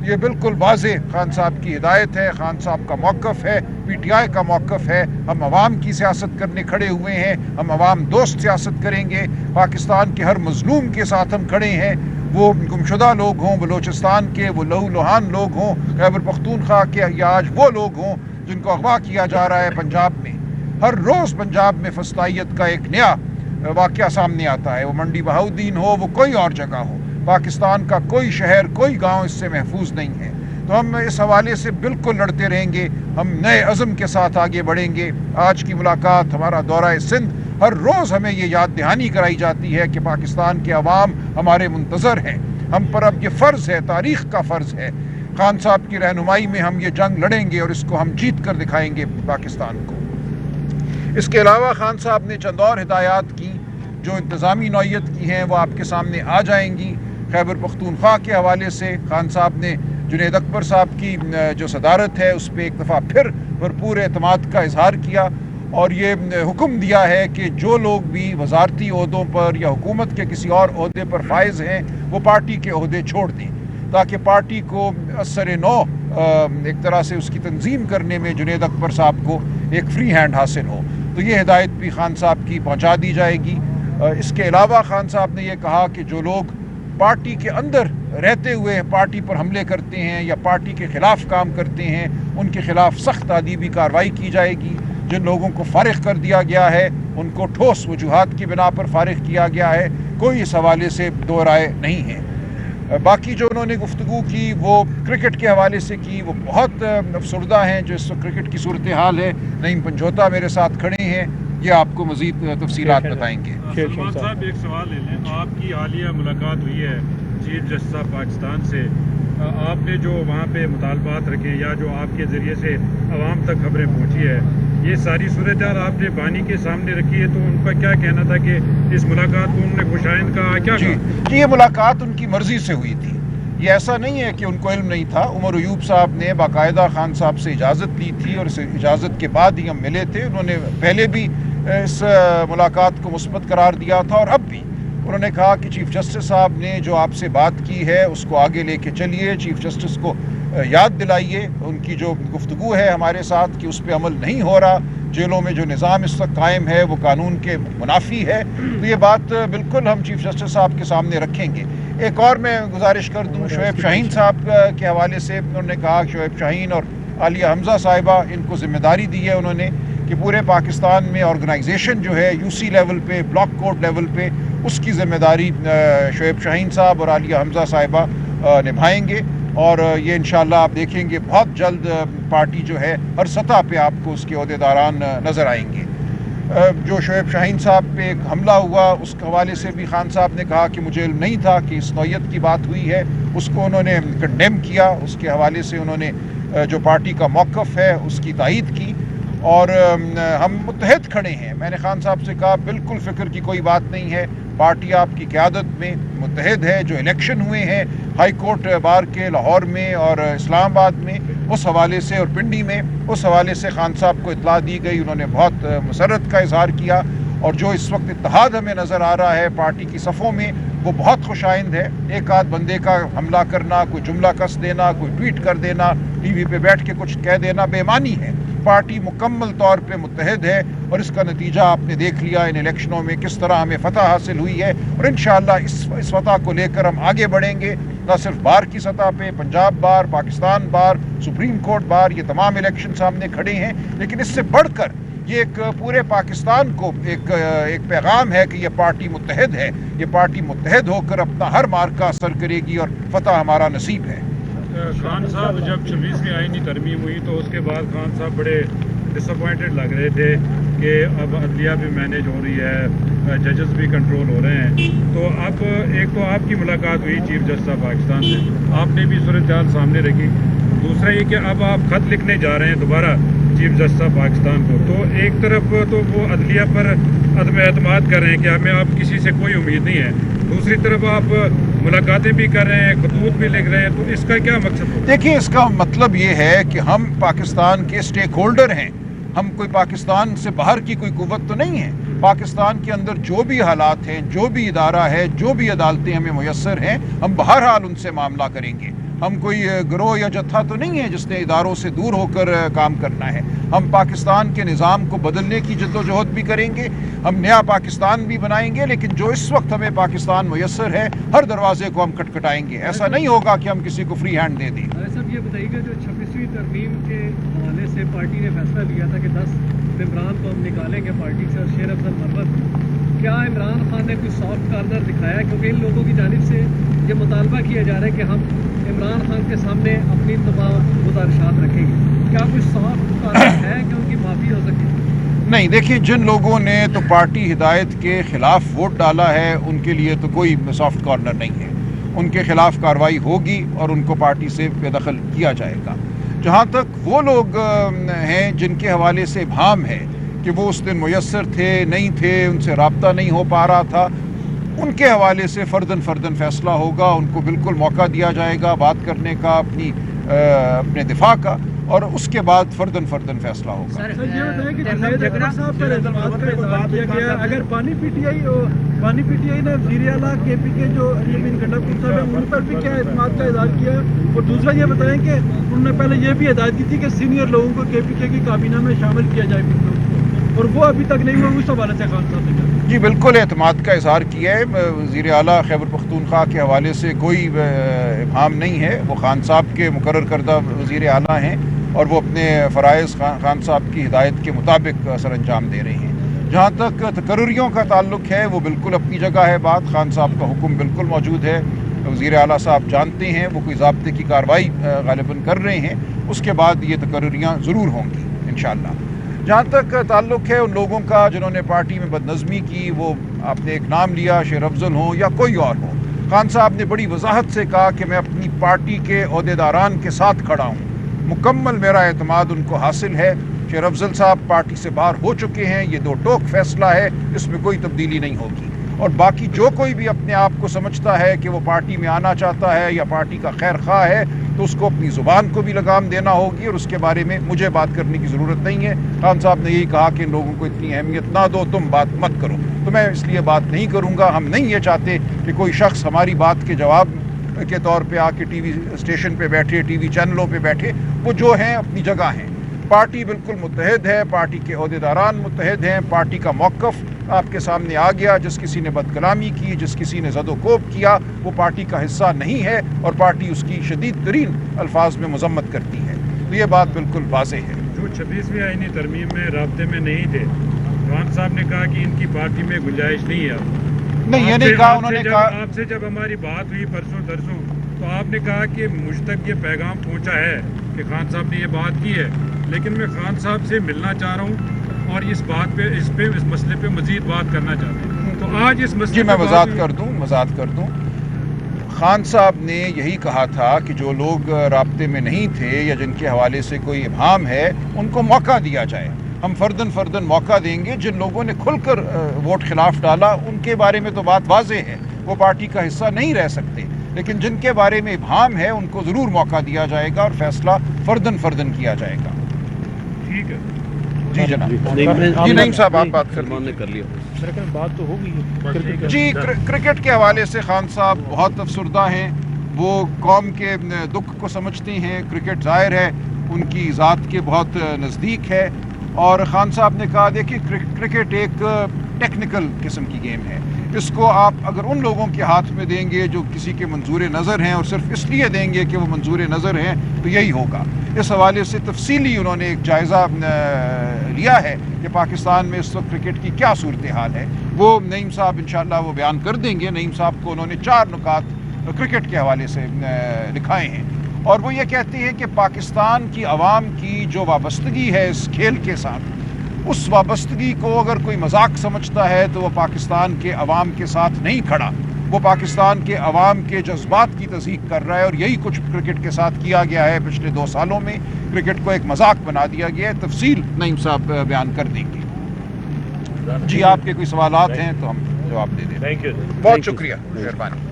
یہ بالکل واضح خان صاحب کی ہدایت ہے، خان صاحب کا موقف ہے، پی ٹی آئی کا موقف ہے۔ ہم عوام کی سیاست کرنے کھڑے ہوئے ہیں، ہم عوام دوست سیاست کریں گے، پاکستان کے ہر مظلوم کے ساتھ ہم کھڑے ہیں، وہ گمشدہ لوگ ہوں، بلوچستان کے وہ لہو لہان لوگ ہوں، خیبر پختونخوا کے یا آج وہ لوگ ہوں جن کو اغوا کیا جا رہا ہے پنجاب میں۔ ہر روز پنجاب میں فسطائیت کا ایک نیا واقعہ سامنے آتا ہے، وہ منڈی بہاؤدین ہو، وہ کوئی اور جگہ ہو، پاکستان کا کوئی شہر کوئی گاؤں اس سے محفوظ نہیں ہے۔ تو ہم اس حوالے سے بالکل لڑتے رہیں گے، ہم نئے عزم کے ساتھ آگے بڑھیں گے۔ آج کی ملاقات، ہمارا دورہ سندھ، ہر روز ہمیں یہ یاد دہانی کرائی جاتی ہے کہ پاکستان کے عوام ہمارے منتظر ہیں، ہم پر اب یہ فرض ہے، تاریخ کا فرض ہے، خان صاحب کی رہنمائی میں ہم یہ جنگ لڑیں گے اور اس کو ہم جیت کر دکھائیں گے پاکستان کو۔ اس کے علاوہ خان صاحب نے چند اور ہدایات کی جو انتظامی نوعیت کی ہیں، وہ آپ کے سامنے آ جائیں گی۔ خیبر پختونخوا کے حوالے سے خان صاحب نے جنید اکبر صاحب کی جو صدارت ہے اس پہ ایک دفعہ پھر بھرپور اعتماد کا اظہار کیا اور یہ حکم دیا ہے کہ جو لوگ بھی وزارتی عہدوں پر یا حکومت کے کسی اور عہدے پر فائز ہیں وہ پارٹی کے عہدے چھوڑ دیں، تاکہ پارٹی کو اثر نو ایک طرح سے اس کی تنظیم کرنے میں جنید اکبر صاحب کو ایک فری ہینڈ حاصل ہو۔ تو یہ ہدایت بھی خان صاحب کی پہنچا دی جائے گی۔ اس کے علاوہ خان صاحب نے یہ کہا کہ جو لوگ پارٹی کے اندر رہتے ہوئے پارٹی پر حملے کرتے ہیں یا پارٹی کے خلاف کام کرتے ہیں، ان کے خلاف سخت تادیبی کارروائی کی جائے گی۔ جن لوگوں کو فارغ کر دیا گیا ہے ان کو ٹھوس وجوہات کی بنا پر فارغ کیا گیا ہے، کوئی اس حوالے سے دو رائے نہیں ہے۔ باقی جو انہوں نے گفتگو کی وہ کرکٹ کے حوالے سے کی، وہ بہت افسردہ ہیں جو اس وقت کرکٹ کی صورتحال ہے۔ نعیم پنجھوتا میرے ساتھ کھڑے ہیں، یہ آپ کو مزید تفصیلات بتائیں گے۔ سلمان صاحب ایک سوال لے لیں، آپ کی حالیہ ملاقات ہوئی ہے چیف جسٹس آف پاکستان سے، آپ نے جو وہاں پہ مطالبات رکھے یا جو آپ کے ذریعے سے عوام تک خبریں پہنچی ہے، یہ ساری صورتحال آپ نے بانی کے سامنے رکھی ہے، تو ان کا کیا کہنا تھا کہ اس ملاقات کو انہوں نے خوشائند کہا کیا؟ جی یہ ملاقات ان کی مرضی سے ہوئی تھی، یہ ایسا نہیں ہے کہ ان کو علم نہیں تھا۔ عمر ایوب صاحب نے باقاعدہ خان صاحب سے اجازت لی تھی اور اس اجازت کے بعد ہی ہم ملے تھے۔ انہوں نے پہلے بھی اس ملاقات کو مثبت قرار دیا تھا اور اب بھی انہوں نے کہا کہ چیف جسٹس صاحب نے جو آپ سے بات کی ہے اس کو آگے لے کے چلیے، چیف جسٹس کو یاد دلائیے ان کی جو گفتگو ہے ہمارے ساتھ کہ اس پہ عمل نہیں ہو رہا، جیلوں میں جو نظام اس وقت قائم ہے وہ قانون کے منافی ہے۔ تو یہ بات بالکل ہم چیف جسٹس صاحب کے سامنے رکھیں گے۔ ایک اور میں گزارش کر دوں، شعیب شاہین صاحب کے حوالے سے انہوں نے کہا، شعیب شاہین اور عالیہ حمزہ صاحبہ، ان کو ذمہ داری دی ہے انہوں نے کہ پورے پاکستان میں آرگنائزیشن جو ہے یو سی لیول پہ، بلاک کوڈ لیول پہ، اس کی ذمہ داری شعیب شاہین صاحب اور عالیہ حمزہ صاحبہ نبھائیں گے، اور یہ انشاءاللہ آپ دیکھیں گے بہت جلد پارٹی جو ہے ہر سطح پہ آپ کو اس کے عہدیداران نظر آئیں گے۔ جو شعیب شاہین صاحب پہ ایک حملہ ہوا اس کے حوالے سے بھی خان صاحب نے کہا کہ مجھے علم نہیں تھا کہ اس نوعیت کی بات ہوئی ہے، اس کو انہوں نے کنڈیم کیا، اس کے حوالے سے انہوں نے جو پارٹی کا موقف ہے اس کی تائید کی، اور ہم متحد کھڑے ہیں۔ میں نے خان صاحب سے کہا بالکل فکر کی کوئی بات نہیں ہے، پارٹی آپ کی قیادت میں متحد ہے۔ جو الیکشن ہوئے ہیں ہائی کورٹ بار کے لاہور میں اور اسلام آباد میں، اس حوالے سے اور پنڈی میں، اس حوالے سے خان صاحب کو اطلاع دی گئی، انہوں نے بہت مسرت کا اظہار کیا، اور جو اس وقت اتحاد ہمیں نظر آ رہا ہے پارٹی کی صفوں میں وہ بہت خوش آئند ہے۔ ایک آدھ بندے کا حملہ کرنا، کوئی جملہ کس دینا، کوئی ٹویٹ کر دینا، ٹی وی پہ بیٹھ کے کچھ کہہ دینا بے معنی ہے۔ پارٹی مکمل طور پہ متحد ہے اور اس کا نتیجہ آپ نے دیکھ لیا ان الیکشنوں میں کس طرح ہمیں فتح حاصل ہوئی ہے، اور انشاءاللہ اس فتح کو لے کر ہم آگے بڑھیں گے، نہ صرف بار کی سطح پہ، پنجاب بار، پاکستان بار، سپریم کورٹ بار، یہ تمام الیکشن سامنے کھڑے ہیں، لیکن اس سے بڑھ کر یہ ایک پورے پاکستان کو ایک پیغام ہے کہ یہ پارٹی متحد ہے، یہ پارٹی متحد ہو کر اپنا ہر مارکہ اثر کرے گی اور فتح ہمارا نصیب ہے۔ خان صاحب جب 26ویں آئینی ترمیم ہوئی تو اس کے بعد خان صاحب بڑے ڈس اپوائنٹڈ لگ رہے تھے کہ اب عدلیہ بھی مینیج ہو رہی ہے، ججز بھی کنٹرول ہو رہے ہیں، تو اب ایک تو آپ کی ملاقات ہوئی چیف جسٹس آف پاکستان سے، آپ نے بھی صورتحال سامنے رکھی، دوسرا یہ کہ اب آپ خط لکھنے جا رہے ہیں دوبارہ چیف جسٹس آف پاکستان کو، تو ایک طرف تو وہ عدلیہ پر عدم اعتماد کر رہے ہیں کہ ہمیں اب کسی سے کوئی امید نہیں ہے، دوسری طرف آپ ملاقاتیں بھی کر رہے ہیں، خطوط بھی لکھ رہے ہیں، تو اس کا کیا مقصد ہوگا؟ دیکھیے اس کا مطلب یہ ہے کہ ہم پاکستان کے سٹیک ہولڈر ہیں، ہم کوئی پاکستان سے باہر کی کوئی قوت تو نہیں ہے۔ پاکستان کے اندر جو بھی حالات ہیں، جو بھی ادارہ ہے، جو بھی عدالتیں ہمیں میسر ہیں، ہم بہرحال ان سے معاملہ کریں گے۔ ہم کوئی گروہ یا جتھا تو نہیں ہے جس نے اداروں سے دور ہو کر کام کرنا ہے. ہم پاکستان کے نظام کو بدلنے کی جدوجہد بھی کریں گے, ہم نیا پاکستان بھی بنائیں گے, لیکن جو اس وقت ہمیں پاکستان میسر ہے ہر دروازے کو ہم کھٹکھٹائیں گے. ایسا نہیں ہوگا کہ ہم کسی کو فری ہینڈ دے دیں. صاحب یہ بتائیے گا جو 26ویں ترمیم کے حوالے سے پارٹی نے فیصلہ لیا تھا کہ 10 ممبران کو ہم نکالیں گے پارٹی سے, اور شیر افضل مربت, کیا عمران خان نے کوئی سافٹ کارنر دکھایا؟ کیونکہ ان لوگوں کی جانب سے یہ مطالبہ کیا جا رہا ہے کہ ہم عمران خان کے سامنے اپنی تمام گزارشات رکھیں گے. کیا کوئی سافٹ کارنر ہے کہ ان کی معافی ہو سکے؟ نہیں, دیکھیں, جن لوگوں نے تو پارٹی ہدایت کے خلاف ووٹ ڈالا ہے ان کے لیے تو کوئی سافٹ کارنر نہیں ہے. ان کے خلاف کارروائی ہوگی اور ان کو پارٹی سے بے دخل کیا جائے گا. جہاں تک وہ لوگ ہیں جن کے حوالے سے ابہام ہے کہ وہ اس دن میسر تھے, نہیں تھے, ان سے رابطہ نہیں ہو پا رہا تھا, ان کے حوالے سے فرداً فیصلہ ہوگا. ان کو بالکل موقع دیا جائے گا بات کرنے کا, اپنے دفاع کا, اور اس کے بعد فرداً فیصلہ ہوگا. سر یہ بتائیں کہ جنید اکرم صاحب پر اعتماد کا اظہار کیا گیا, اگر بانی پی ٹی آئی نے وزیر اعلیٰ کے پی کے جو علی امین گنڈا صاحب ہیں ان پر بھی کیا اعتماد کا اظہار کیا؟ اور دوسرا یہ بتائیں کہ انہوں نے پہلے یہ بھی ہدایت کی تھی کہ سینئر لوگوں کو کے پی کے کی کابینہ میں شامل کیا جائے, اور وہ ابھی تک نہیں ہوا. اس حوالے سے خان صاحب نے جی بالکل اعتماد کا اظہار کیا ہے. وزیر اعلیٰ خیبر پختونخوا کے حوالے سے کوئی ابہام نہیں ہے. وہ خان صاحب کے مقرر کردہ وزیر اعلیٰ ہیں اور وہ اپنے فرائض خان صاحب کی ہدایت کے مطابق سر انجام دے رہے ہیں. جہاں تک تقرریوں کا تعلق ہے وہ بالکل اپنی جگہ ہے بات. خان صاحب کا حکم بالکل موجود ہے. وزیر اعلیٰ صاحب جانتے ہیں وہ کوئی ضابطے کی کارروائی غالباً کر رہے ہیں. اس کے بعد یہ تقرریاں ضرور ہوں گی انشاءاللہ. جہاں تک تعلق ہے ان لوگوں کا جنہوں نے پارٹی میں بدنظمی کی, وہ آپ نے ایک نام لیا, شیر افضل ہوں یا کوئی اور ہو, خان صاحب نے بڑی وضاحت سے کہا کہ میں اپنی پارٹی کے عہدیداران کے ساتھ کھڑا ہوں. مکمل میرا اعتماد ان کو حاصل ہے. شیر افضل صاحب پارٹی سے باہر ہو چکے ہیں, یہ دو ٹوک فیصلہ ہے, اس میں کوئی تبدیلی نہیں ہوگی. اور باقی جو کوئی بھی اپنے آپ کو سمجھتا ہے کہ وہ پارٹی میں آنا چاہتا ہے یا پارٹی کا خیر خواہ ہے تو اس کو اپنی زبان کو بھی لگام دینا ہوگی, اور اس کے بارے میں مجھے بات کرنے کی ضرورت نہیں ہے. خان صاحب نے یہی کہا کہ ان لوگوں کو اتنی اہمیت نہ دو, تم بات مت کرو, تو میں اس لیے بات نہیں کروں گا. ہم نہیں یہ چاہتے کہ کوئی شخص ہماری بات کے جواب کے طور پہ آ کے ٹی وی اسٹیشن پہ بیٹھے, ٹی وی چینلوں پہ بیٹھے. وہ جو ہیں اپنی جگہ ہیں. پارٹی بالکل متحد ہے, پارٹی کے عہدیداران متحد ہیں, پارٹی کا موقف آپ کے سامنے آ گیا. جس کسی نے بد کلامی کی, جس کسی نے زد و کوب کیا, وہ پارٹی کا حصہ نہیں ہے اور پارٹی اس کی شدید ترین الفاظ میں مذمت کرتی ہے. تو یہ بات بالکل واضح ہے. جو 26ویں آئینی ترمیم میں رابطے میں نہیں تھے, خان صاحب نے کہا کہ ان کی پارٹی میں گنجائش نہیں ہے. نہیں, یہ نہیں کہا انہوں نے. کہا آپ سے جب ہماری بات ہوئی پرسوں درسوں تو آپ نے کہا کہ مجھ تک یہ پیغام پہنچا ہے کہ خان صاحب نے یہ بات کی ہے, لیکن میں خان صاحب سے ملنا چاہ رہا ہوں اور اس مسئلے پہ مزید بات کرنا چاہتے ہیں. تو آج اس مسئلے جی میں وضاحت کر دوں. خان صاحب نے یہی کہا تھا کہ جو لوگ رابطے میں نہیں تھے یا جن کے حوالے سے کوئی ابہام ہے ان کو موقع دیا جائے. ہم فرداً موقع دیں گے. جن لوگوں نے کھل کر ووٹ خلاف ڈالا ان کے بارے میں تو بات واضح ہے, وہ پارٹی کا حصہ نہیں رہ سکتے. لیکن جن کے بارے میں ابہام ہے ان کو ضرور موقع دیا جائے گا اور فیصلہ فرداً کیا جائے گا. ٹھیک ہے. جی جناب. جی نعیم صاحب آپ بات کر لیا. بات تو ہوگی. جی کرکٹ کے حوالے سے خان صاحب بہت افسردہ ہیں. وہ قوم کے دکھ کو سمجھتے ہیں. کرکٹ ظاہر ہے ان کی ذات کے بہت نزدیک ہے. اور خان صاحب نے کہا دیکھیں کرکٹ ایک ٹیکنیکل قسم کی گیم ہے. اس کو آپ اگر ان لوگوں کے ہاتھ میں دیں گے جو کسی کے منظور نظر ہیں اور صرف اس لیے دیں گے کہ وہ منظور نظر ہیں تو یہی ہوگا. اس حوالے سے تفصیلی انہوں نے ایک جائزہ لیا ہے کہ پاکستان میں اس وقت کرکٹ کی کیا صورتحال ہے. وہ نعیم صاحب انشاءاللہ وہ بیان کر دیں گے. نعیم صاحب کو انہوں نے 4 نکات کرکٹ کے حوالے سے لکھائے ہیں اور وہ یہ کہتے ہیں کہ پاکستان کی عوام کی جو وابستگی ہے اس کھیل کے ساتھ, اس وابستگی کو اگر کوئی مذاق سمجھتا ہے تو وہ پاکستان کے عوام کے ساتھ نہیں کھڑا. وہ پاکستان کے عوام کے جذبات کی تصدیق کر رہا ہے اور یہی کچھ کرکٹ کے ساتھ کیا گیا ہے. پچھلے 2 سالوں میں کرکٹ کو ایک مذاق بنا دیا گیا ہے. تفصیل نعیم صاحب بیان کر دیں گے. جی آپ کے کوئی سوالات ہیں تو ہم جواب دے دیں. Thank you. بہت شکریہ, مہربانی.